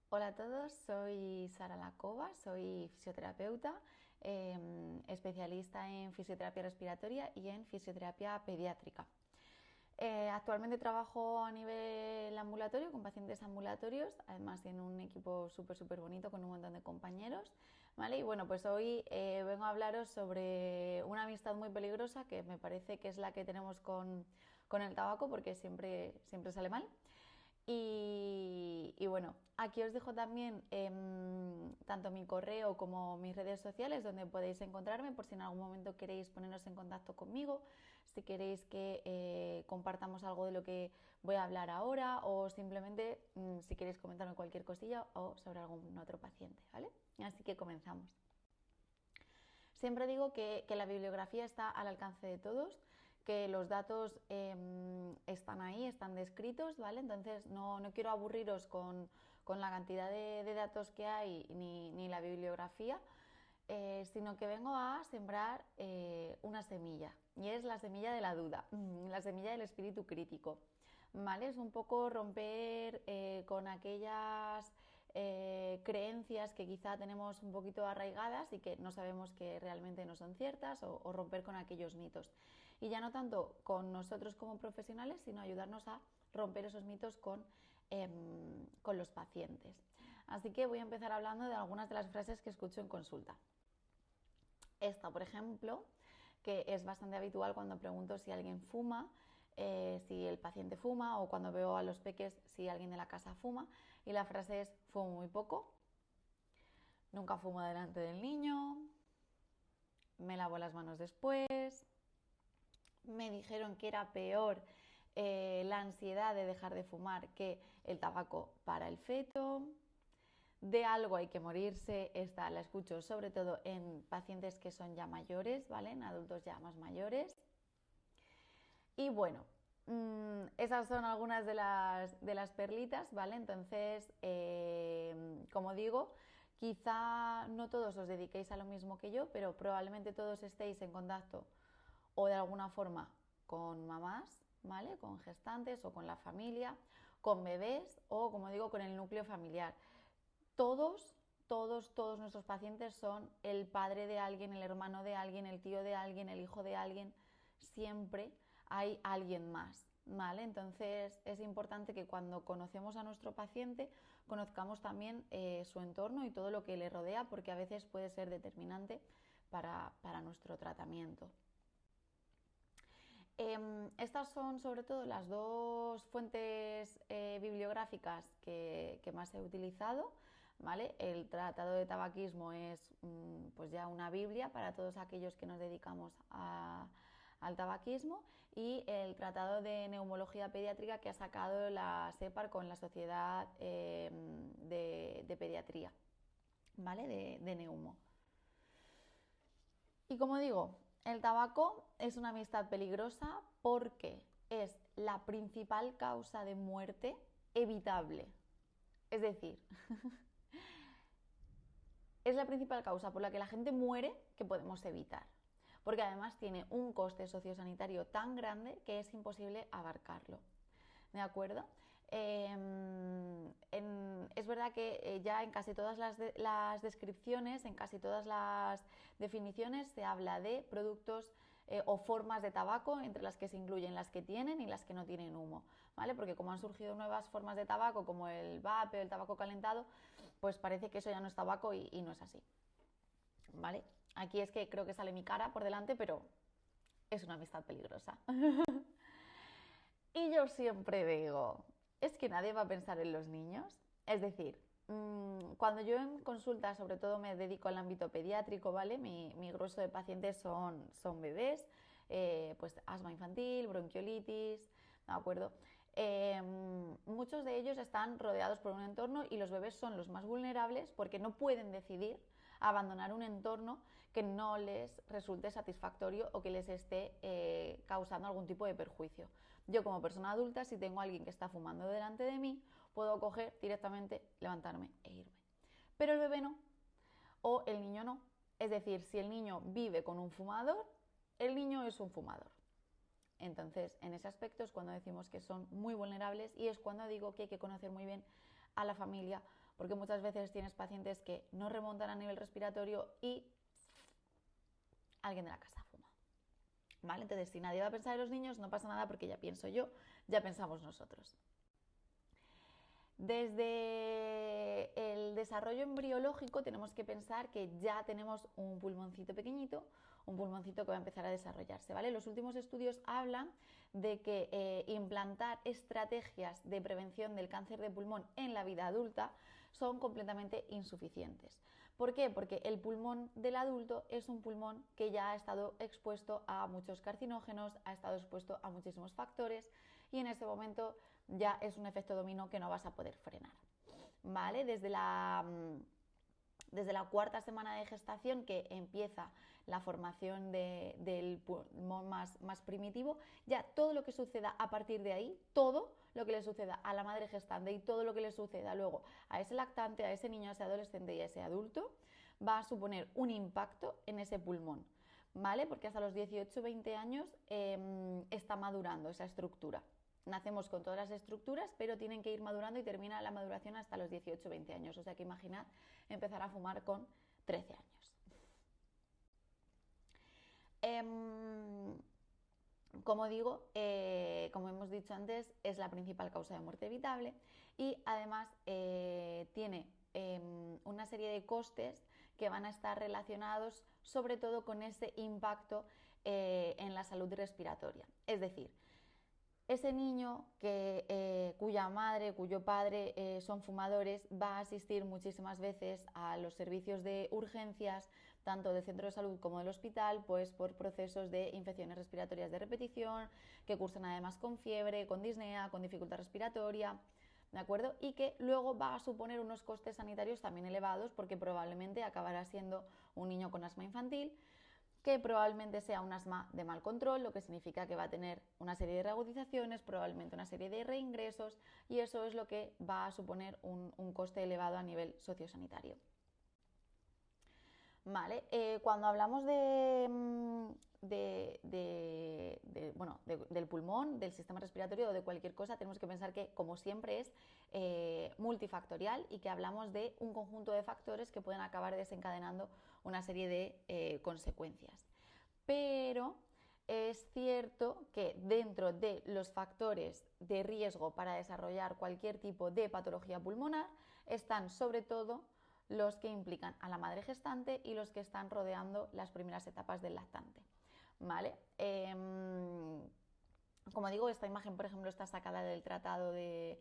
Hola a todos, soy Sara Lacova, soy fisioterapeuta, especialista en fisioterapia respiratoria y en fisioterapia pediátrica. Actualmente trabajo a nivel ambulatorio con pacientes ambulatorios, además en un equipo súper bonito con un montón de compañeros, ¿vale? Y bueno, pues hoy vengo a hablaros sobre una amistad muy peligrosa que me parece que es la que tenemos con el tabaco porque siempre sale mal. Y bueno, aquí os dejo también tanto mi correo como mis redes sociales donde podéis encontrarme por si en algún momento queréis poneros en contacto conmigo, si queréis que compartamos algo de lo que voy a hablar ahora o simplemente si queréis comentarme cualquier cosilla o sobre algún otro paciente, ¿vale? Así que comenzamos. Siempre digo que la bibliografía está al alcance de todos, que los datos están ahí, están descritos, ¿vale? Entonces no quiero aburriros con la cantidad de datos que hay ni la bibliografía, sino que vengo a sembrar una semilla, y es la semilla de la duda, la semilla del espíritu crítico. ¿Vale? Es un poco romper con aquellas creencias que quizá tenemos un poquito arraigadas y que no sabemos que realmente no son ciertas o romper con aquellos mitos. Y ya no tanto con nosotros como profesionales, sino ayudarnos a romper esos mitos con los pacientes. Así que voy a empezar hablando de algunas de las frases que escucho en consulta. Esta, por ejemplo, que es bastante habitual cuando pregunto si alguien fuma, si el paciente fuma o cuando veo a los peques si alguien de la casa fuma, y la frase es: fumo muy poco, nunca fumo delante del niño, me lavo las manos después, me dijeron que era peor la ansiedad de dejar de fumar que el tabaco para el feto. De algo hay que morirse, esta la escucho sobre todo en pacientes que son ya mayores, ¿vale? En adultos ya más mayores. Y bueno, esas son algunas de las perlitas, ¿vale? Entonces, como digo, quizá no todos os dediquéis a lo mismo que yo, pero probablemente todos estéis en contacto o de alguna forma con mamás, ¿vale? Con gestantes o con la familia, con bebés o, como digo, con el núcleo familiar. Todos nuestros pacientes son el padre de alguien, el hermano de alguien, el tío de alguien, el hijo de alguien. Siempre hay alguien más, ¿vale? Entonces es importante que cuando conocemos a nuestro paciente conozcamos también su entorno y todo lo que le rodea, porque a veces puede ser determinante para nuestro tratamiento. Estas son sobre todo las dos fuentes bibliográficas que más he utilizado, ¿vale? El Tratado de Tabaquismo es pues ya una biblia para todos aquellos que nos dedicamos al tabaquismo, y el Tratado de Neumología Pediátrica que ha sacado la SEPAR con la Sociedad de Pediatría, ¿vale? De Neumo. Y como digo, el tabaco es una amistad peligrosa porque es la principal causa de muerte evitable. Es decir, es la principal causa por la que la gente muere que podemos evitar. Porque además tiene un coste sociosanitario tan grande que es imposible abarcarlo. ¿De acuerdo? Es verdad que ya en casi todas las descripciones, en casi todas las definiciones se habla de productos o formas de tabaco, entre las que se incluyen las que tienen y las que no tienen humo, ¿vale? Porque como han surgido nuevas formas de tabaco como el vape o el tabaco calentado, pues parece que eso ya no es tabaco y no es así, ¿vale? Aquí es que creo que sale mi cara por delante, pero es una amistad peligrosa. Y yo siempre digo, es que nadie va a pensar en los niños. Es decir, cuando yo en consulta sobre todo me dedico al ámbito pediátrico, ¿vale? Mi grueso de pacientes son bebés, pues asma infantil, bronquiolitis, ¿de acuerdo? Muchos de ellos están rodeados por un entorno y los bebés son los más vulnerables porque no pueden decidir abandonar un entorno que no les resulte satisfactorio o que les esté causando algún tipo de perjuicio. Yo como persona adulta, si tengo a alguien que está fumando delante de mí, puedo coger directamente, levantarme e irme. Pero el bebé no, o el niño no. Es decir, si el niño vive con un fumador, el niño es un fumador. Entonces, en ese aspecto es cuando decimos que son muy vulnerables y es cuando digo que hay que conocer muy bien a la familia porque muchas veces tienes pacientes que no remontan a nivel respiratorio y alguien de la casa fuma, ¿vale? Entonces, si nadie va a pensar en los niños, no pasa nada porque ya pienso yo, ya pensamos nosotros. Desde el desarrollo embriológico tenemos que pensar que ya tenemos un pulmoncito pequeñito, un pulmoncito que va a empezar a desarrollarse, ¿vale? Los últimos estudios hablan de que implantar estrategias de prevención del cáncer de pulmón en la vida adulta son completamente insuficientes. ¿Por qué? Porque el pulmón del adulto es un pulmón que ya ha estado expuesto a muchos carcinógenos, ha estado expuesto a muchísimos factores y en ese momento ya es un efecto dominó que no vas a poder frenar, ¿vale? Desde la cuarta semana de gestación que empieza la formación del pulmón más primitivo, ya todo lo que suceda a partir de ahí, todo lo que le suceda a la madre gestante y todo lo que le suceda luego a ese lactante, a ese niño, a ese adolescente y a ese adulto, va a suponer un impacto en ese pulmón, ¿vale? Porque hasta los 18-20 años está madurando esa estructura. Nacemos con todas las estructuras, pero tienen que ir madurando y termina la maduración hasta los 18-20 años. O sea que imaginad empezar a fumar con 13 años. Como digo, como hemos dicho antes, es la principal causa de muerte evitable y además tiene una serie de costes que van a estar relacionados sobre todo con ese impacto en la salud respiratoria. Es decir, ese niño cuya madre, cuyo padre son fumadores va a asistir muchísimas veces a los servicios de urgencias, tanto del centro de salud como del hospital, pues por procesos de infecciones respiratorias de repetición, que cursan además con fiebre, con disnea, con dificultad respiratoria, ¿de acuerdo? Y que luego va a suponer unos costes sanitarios también elevados porque probablemente acabará siendo un niño con asma infantil, que probablemente sea un asma de mal control, lo que significa que va a tener una serie de reagudizaciones, probablemente una serie de reingresos y eso es lo que va a suponer un coste elevado a nivel sociosanitario. Vale, cuando hablamos del pulmón, del sistema respiratorio o de cualquier cosa, tenemos que pensar que, como siempre, es multifactorial y que hablamos de un conjunto de factores que pueden acabar desencadenando una serie de consecuencias. Pero es cierto que dentro de los factores de riesgo para desarrollar cualquier tipo de patología pulmonar están sobre todo los que implican a la madre gestante y los que están rodeando las primeras etapas del lactante, ¿vale? Como digo, esta imagen, por ejemplo, está sacada del tratado de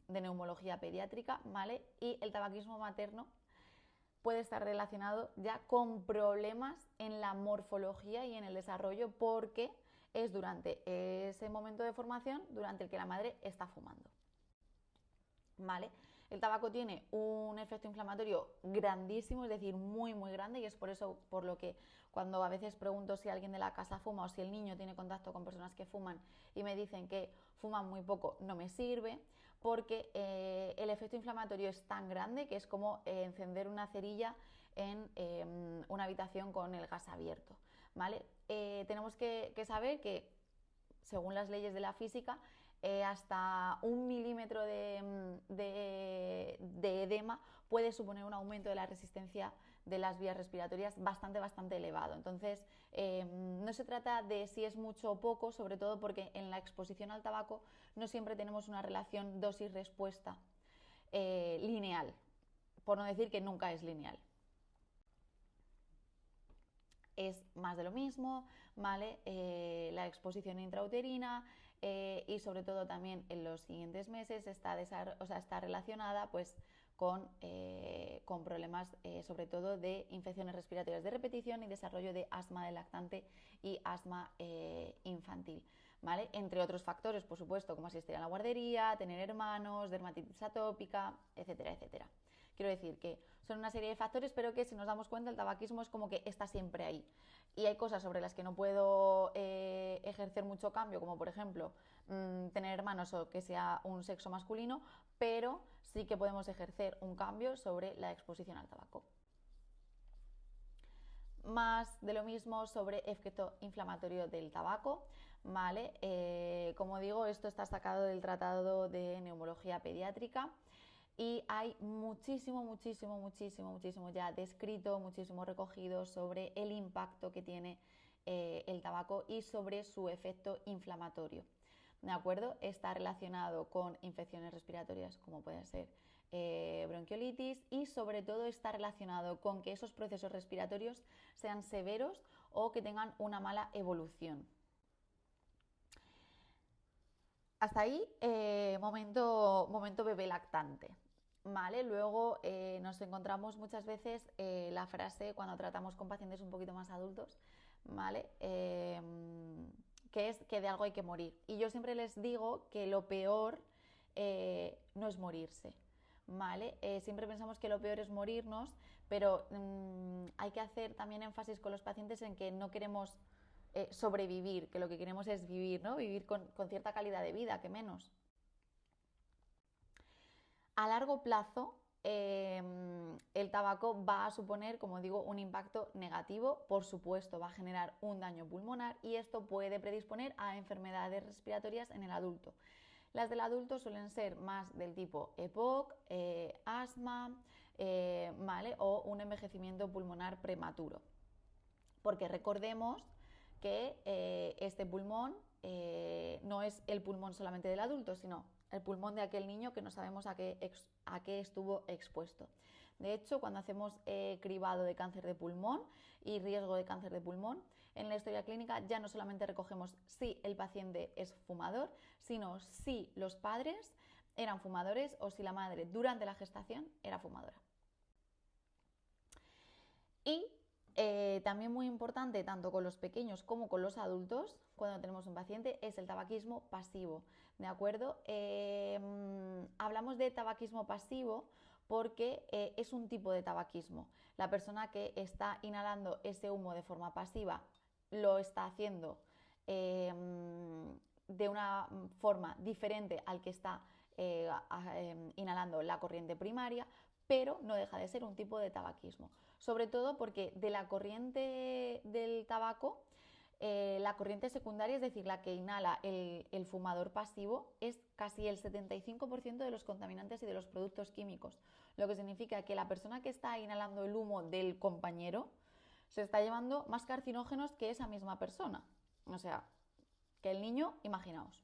neumología pediátrica, ¿vale? Y el tabaquismo materno puede estar relacionado ya con problemas en la morfología y en el desarrollo porque es durante ese momento de formación durante el que la madre está fumando, ¿vale? El tabaco tiene un efecto inflamatorio grandísimo, es decir, muy muy grande y es por eso por lo que cuando a veces pregunto si alguien de la casa fuma o si el niño tiene contacto con personas que fuman y me dicen que fuman muy poco, no me sirve porque el efecto inflamatorio es tan grande que es como encender una cerilla en una habitación con el gas abierto, ¿vale? Tenemos que saber que según las leyes de la física hasta 1 milímetro de edema puede suponer un aumento de la resistencia de las vías respiratorias bastante elevado. Entonces, no se trata de si es mucho o poco, sobre todo porque en la exposición al tabaco no siempre tenemos una relación dosis-respuesta lineal, por no decir que nunca es lineal. Es más de lo mismo, ¿vale? La exposición intrauterina y sobre todo también en los siguientes meses está relacionada pues con problemas sobre todo de infecciones respiratorias de repetición y desarrollo de asma del lactante y asma infantil, ¿vale? Entre otros factores, por supuesto, como asistir a la guardería, tener hermanos, dermatitis atópica, etcétera, etcétera. Quiero decir que son una serie de factores, pero que si nos damos cuenta el tabaquismo es como que está siempre ahí. Y hay cosas sobre las que no puedo ejercer mucho cambio, como por ejemplo tener hermanos o que sea un sexo masculino, pero sí que podemos ejercer un cambio sobre la exposición al tabaco. Más de lo mismo sobre efecto inflamatorio del tabaco, ¿vale? Como digo, esto está sacado del tratado de neumología pediátrica. y hay muchísimo, muchísimo, muchísimo, muchísimo ya descrito, muchísimo recogido sobre el impacto que tiene el tabaco y sobre su efecto inflamatorio. ¿De acuerdo? Está relacionado con infecciones respiratorias como puede ser bronquiolitis y sobre todo está relacionado con que esos procesos respiratorios sean severos o que tengan una mala evolución. Hasta ahí, momento bebé lactante. ¿Vale? Luego nos encontramos muchas veces la frase cuando tratamos con pacientes un poquito más adultos, ¿vale? Que es que de algo hay que morir. Y yo siempre les digo que lo peor no es morirse, ¿vale? Siempre pensamos que lo peor es morirnos, pero hay que hacer también énfasis con los pacientes en que no queremos sobrevivir, que lo que queremos es vivir, ¿no? Vivir con cierta calidad de vida, que menos. A largo plazo, el tabaco va a suponer, como digo, un impacto negativo, por supuesto, va a generar un daño pulmonar y esto puede predisponer a enfermedades respiratorias en el adulto. Las del adulto suelen ser más del tipo EPOC, asma, ¿vale? O un envejecimiento pulmonar prematuro. Porque recordemos que este pulmón no es el pulmón solamente del adulto, sino el pulmón de aquel niño que no sabemos a qué estuvo expuesto. De hecho, cuando hacemos cribado de cáncer de pulmón y riesgo de cáncer de pulmón, en la historia clínica ya no solamente recogemos si el paciente es fumador, sino si los padres eran fumadores o si la madre durante la gestación era fumadora. Y también muy importante, tanto con los pequeños como con los adultos, cuando tenemos un paciente, es el tabaquismo pasivo, ¿de acuerdo? Hablamos de tabaquismo pasivo porque es un tipo de tabaquismo. La persona que está inhalando ese humo de forma pasiva lo está haciendo de una forma diferente al que está inhalando la corriente primaria, pero no deja de ser un tipo de tabaquismo. Sobre todo porque de la corriente del tabaco, la corriente secundaria, es decir, la que inhala el fumador pasivo, es casi el 75% de los contaminantes y de los productos químicos, lo que significa que la persona que está inhalando el humo del compañero se está llevando más carcinógenos que esa misma persona. O sea, que el niño, imaginaos.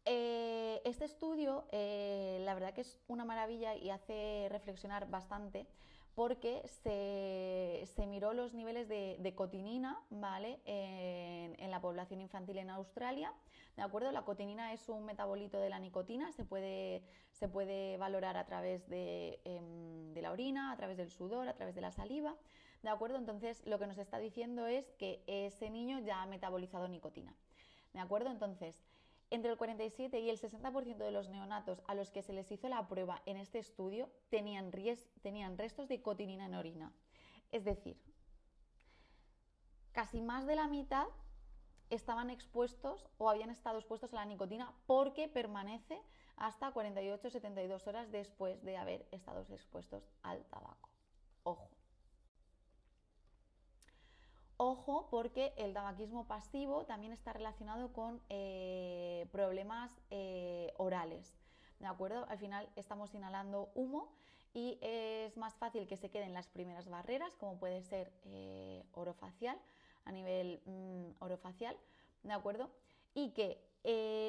Este estudio, la verdad que es una maravilla y hace reflexionar bastante porque se miró los niveles de cotinina, ¿vale? En la población infantil en Australia, ¿de acuerdo? La cotinina es un metabolito de la nicotina, se puede valorar a través de la orina, a través del sudor, a través de la saliva, ¿de acuerdo? Entonces, lo que nos está diciendo es que ese niño ya ha metabolizado nicotina, ¿de acuerdo? Entonces, entre el 47 y el 60% de los neonatos a los que se les hizo la prueba en este estudio tenían restos de cotinina en orina. Es decir, casi más de la mitad estaban expuestos o habían estado expuestos a la nicotina porque permanece hasta 48-72 horas después de haber estado expuestos al tabaco. Ojo. Ojo, porque el tabaquismo pasivo también está relacionado con problemas orales, ¿de acuerdo? Al final estamos inhalando humo y es más fácil que se queden las primeras barreras, como puede ser orofacial, a nivel orofacial, ¿de acuerdo? Y que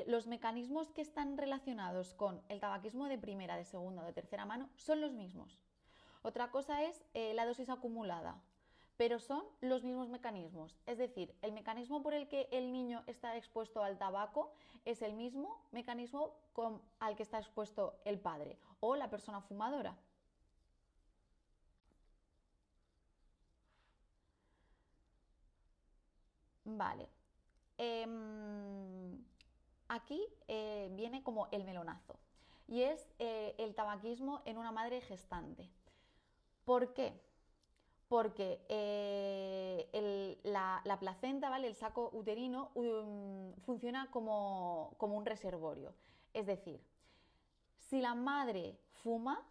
los mecanismos que están relacionados con el tabaquismo de primera, de segunda o de tercera mano son los mismos. Otra cosa es la dosis acumulada, pero son los mismos mecanismos. Es decir, el mecanismo por el que el niño está expuesto al tabaco es el mismo mecanismo al que está expuesto el padre o la persona fumadora. Vale. Aquí viene como el melonazo y es el tabaquismo en una madre gestante. ¿Por qué? Porque la placenta, ¿vale? El saco uterino funciona como un reservorio. Es decir, si la madre fuma,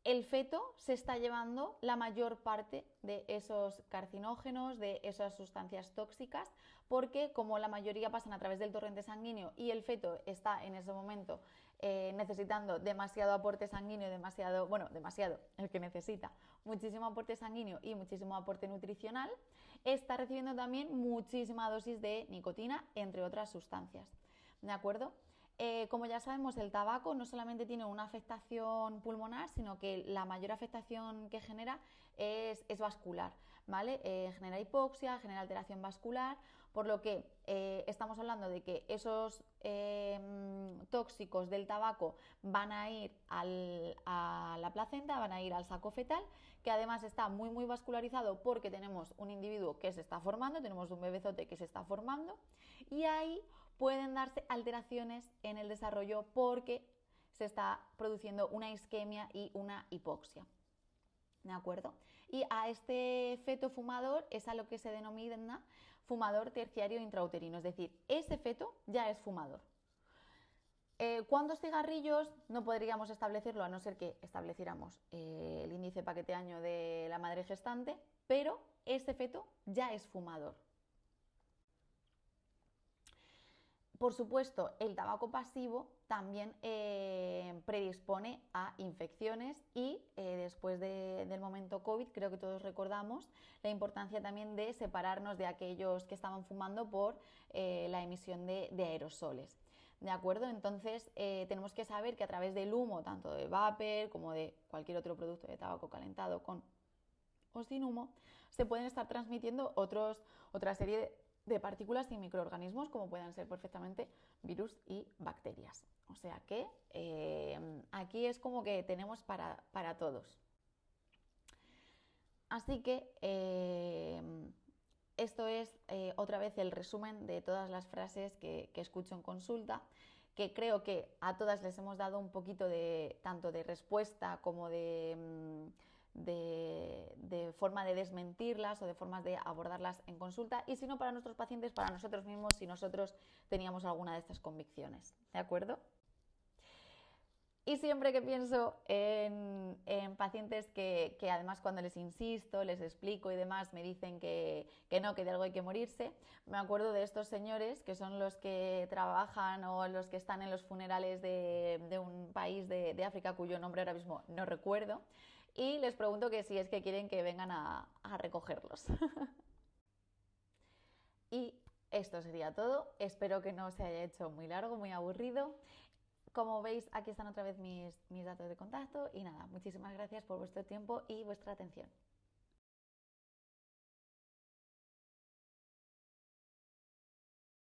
el feto se está llevando la mayor parte de esos carcinógenos, de esas sustancias tóxicas, porque como la mayoría pasan a través del torrente sanguíneo y el feto está en ese momento necesitando demasiado aporte sanguíneo, demasiado, el que necesita, muchísimo aporte sanguíneo y muchísimo aporte nutricional, está recibiendo también muchísima dosis de nicotina, entre otras sustancias. ¿De acuerdo? Como ya sabemos, el tabaco no solamente tiene una afectación pulmonar, sino que la mayor afectación que genera es vascular, ¿vale? Genera hipoxia, genera alteración vascular, por lo que estamos hablando de que esos tóxicos del tabaco van a ir a la placenta, van a ir al saco fetal, que además está muy muy vascularizado porque tenemos un individuo que se está formando, tenemos un bebezote que se está formando, y ahí pueden darse alteraciones en el desarrollo porque se está produciendo una isquemia y una hipoxia. ¿De acuerdo? Y a este feto fumador es a lo que se denomina fumador terciario intrauterino, es decir, ese feto ya es fumador. ¿Cuántos cigarrillos? No podríamos establecerlo a no ser que estableciéramos el índice paqueteaño de la madre gestante, pero ese feto ya es fumador. Por supuesto, el tabaco pasivo también predispone a infecciones y después del momento COVID creo que todos recordamos la importancia también de separarnos de aquellos que estaban fumando por la emisión de aerosoles. ¿De acuerdo? Entonces tenemos que saber que a través del humo, tanto de vapor como de cualquier otro producto de tabaco calentado con o sin humo, se pueden estar transmitiendo otra serie de partículas y microorganismos como puedan ser perfectamente virus y bacterias. O sea que aquí es como que tenemos para todos. Así que esto es otra vez el resumen de todas las frases que escucho en consulta, que creo que a todas les hemos dado un poquito de tanto de respuesta como de forma de desmentirlas o de formas de abordarlas en consulta, y si no para nuestros pacientes, para nosotros mismos, si nosotros teníamos alguna de estas convicciones. ¿De acuerdo? Y siempre que pienso en pacientes que además cuando les insisto, les explico y demás, me dicen que no, que de algo hay que morirse, me acuerdo de estos señores que son los que trabajan o los que están en los funerales de un país de África cuyo nombre ahora mismo no recuerdo, y les pregunto que si es que quieren que vengan a recogerlos. Y esto sería todo. Espero que no se haya hecho muy largo, muy aburrido. Como veis, aquí están otra vez mis datos de contacto y nada, muchísimas gracias por vuestro tiempo y vuestra atención.